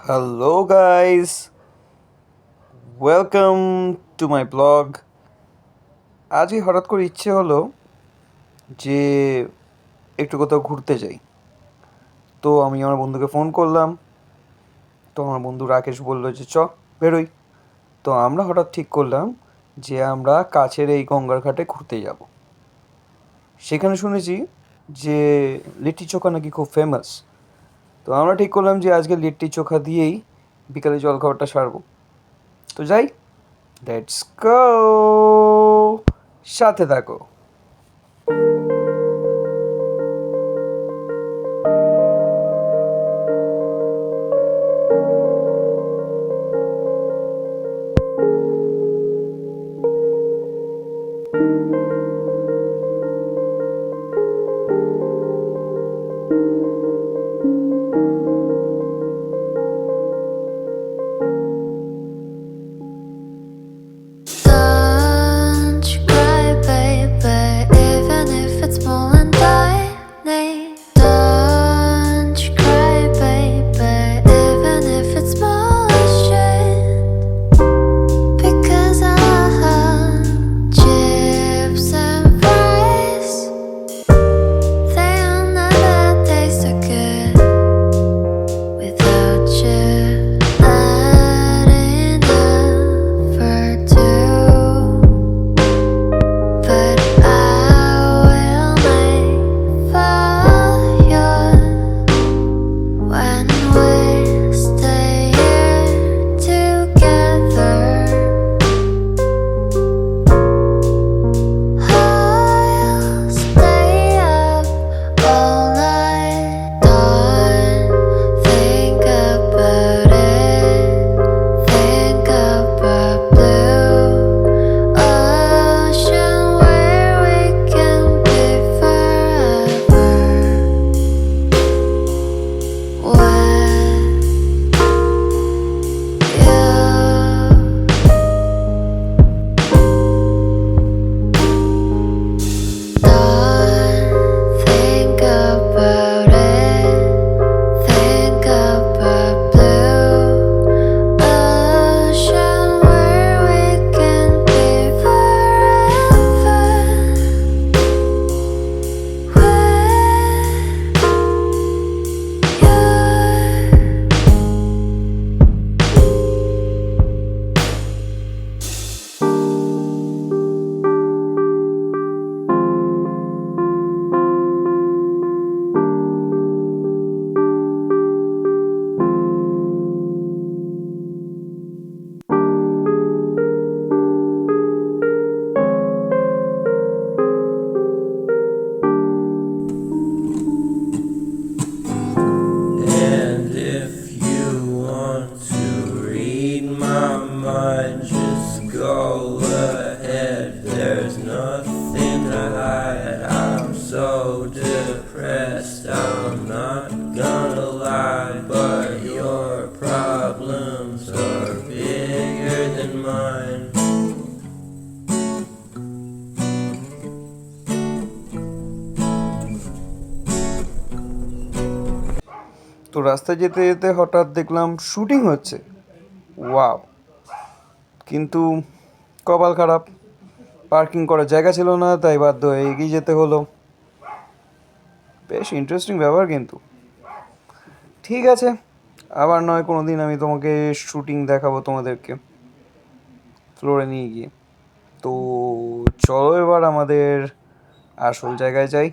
Hello guys, welcome to my blog. আজই হঠাৎ করে ইচ্ছে হলো যে একটু কোথাও ঘুরতে যাই। তো আমি আমার বন্ধুকে ফোন করলাম। তো আমার বন্ধু রাকেশ বললো যে বেরোই। তো আমরা হঠাৎ ঠিক করলাম যে আমরা কাছের এই গঙ্গার ঘাটে ঘুরতে যাব। সেখানে শুনেছি যে লিট্টি চোখা নাকি খুব ফেমাস। তো আমরা ঠিক করলাম যে আজকে লিট্টি চোখা দিয়েই বিকালে জলখাবারটা সারবো। তো যাই, লেটস গো, সাথে থাকো। Don't you cry, baby, even if it's more than lightning. Don't you cry, baby, even if it's bullshit. Because I have chips and fries. They'll never taste so good without you. Not enough for two, but I will make for you when we stay here together. I'll stay up all night. Don't think about it. Think about blue ocean where we can be forever. Don't think about it. Think about blue ocean where we can be forever. And if you want to read my mind, just go ahead. There's nothing to hide. I'm so depressed, I'm not gonna lie. But your problems are bigger than mine. তো রাস্তায় যেতে যেতে হঠাৎ দেখলাম shooting হচ্ছে। Wow! কিন্তু কপাল খারাপ, পার্কিং করার জায়গা ছিল না, তাই বাধ্য হয়ে এগিয়ে যেতে হলো। বেশ ইন্টারেস্টিং ব্যাপার কিন্তু। ঠিক আছে, আবার নয় কোনো দিন আমি তোমাকে শুটিং দেখাবো তোমাদেরকে, ফ্লোরে নিয়ে গিয়ে। তো চলো এবার আমাদের আসল জায়গায় যাই।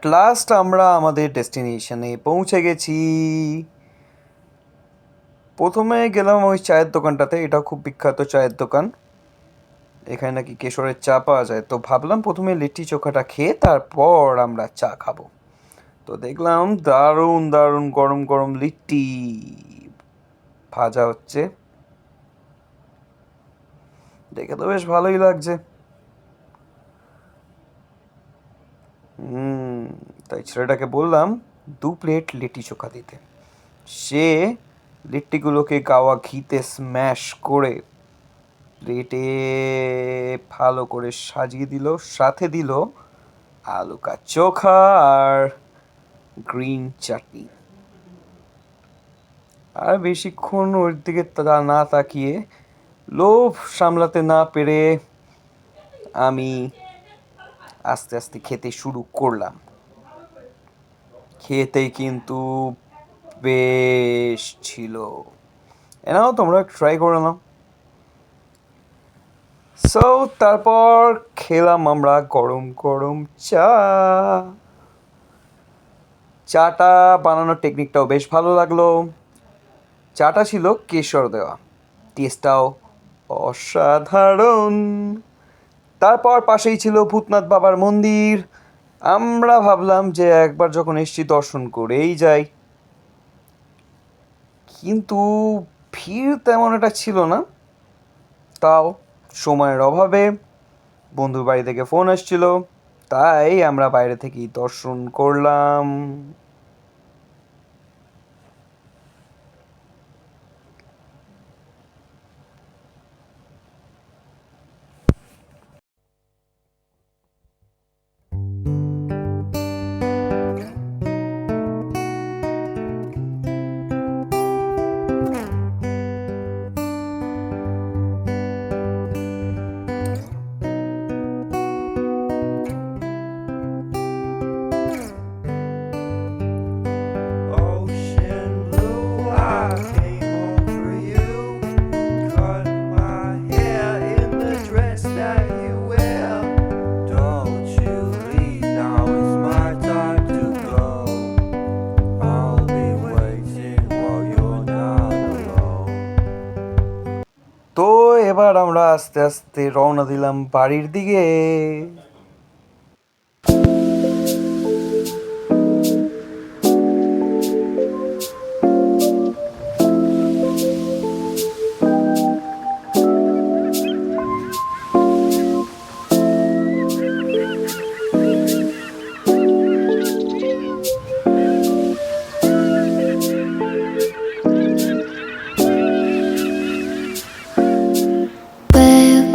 অ্যাট লাস্ট আমরা আমাদের ডেস্টিনেশনে পৌঁছে গেছি। প্রথমে গেলাম ওই চায়ের দোকানটাতে, এটাও খুব বিখ্যাত চায়ের দোকান, এখানে নাকি কেশরের চা পাওয়া যায়। তো ভাবলাম প্রথমে লিট্টি চোখাটা খেয়ে তারপর আমরা চা খাবো। তো দেখলাম দারুণ দারুণ গরম গরম লিট্টি ভাজা হচ্ছে, দেখে তো বেশ ভালোই লাগছে। তাই ছেলেটাকে বললাম 2 প্লেট লিট্টি চোখা দিতে। সে লিট্টিগুলোকে গাওয়া ঘিতে স্ম্যাশ করে প্লেটে ভালো করে সাজিয়ে দিল, সাথে দিল আলু কা চোখা আর গ্রিন চাটনি। আর বেশিক্ষণ ওর দিকে না তাকিয়ে, লোভ সামলাতে না পেরে আমি আস্তে আস্তে খেতে শুরু করলাম। খেতে কিন্তু বেশ ছিল, এনাও তোমরা ট্রাই করে নাও। সো তারপর খেলাম আমরা গরম গরম চা। চাটা বানানোর টেকনিকটাও বেশ ভালো লাগলো। চাটা ছিল কেশর দেওয়া, টেস্টটাও অসাধারণ। তারপর পাশেই ছিল ভূতনাথ বাবার মন্দির। আমরা ভাবলাম যে একবার যখন এসছি দর্শন করেই যাই, কিন্তু ভিড় তেমন একটা ছিল না। তাও সময়ের অভাবে বন্ধুর বাড়ি থেকে ফোন আসছিল, তাই আমরা বাইরে থেকেই দর্শন করলাম। Ocean blue, I came home for you. Cut my hair in the dress that you wear. Don't you leave, now is my time to go. I'll be waiting while you're not alone. তো এবার আমরা আস্তে আস্তে রওনা দিলাম বাড়ির দিকে।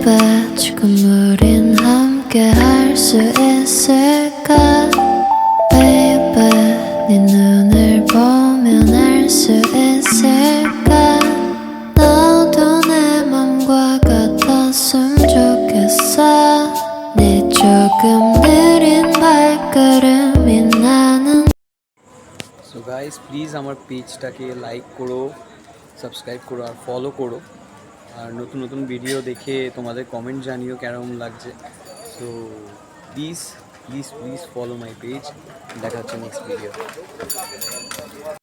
Baby, 지금 우린 함께 할 수 있을까? Baby, 네 눈을 보면 알 수 있을까? 너도 내 맘과 같았으면 좋겠어. 네 조금 느린 발걸음이 나는 so guys, please আমার পেজটাকে লাইক করো, সাবস্ক্রাইব করো আর ফলো করো। আর নতুন নতুন ভিডিও দেখে তোমাদের কমেন্ট জানিও কেমন লাগছে। So please please please follow my page. দেখা হচ্ছে নেক্সট ভিডিও।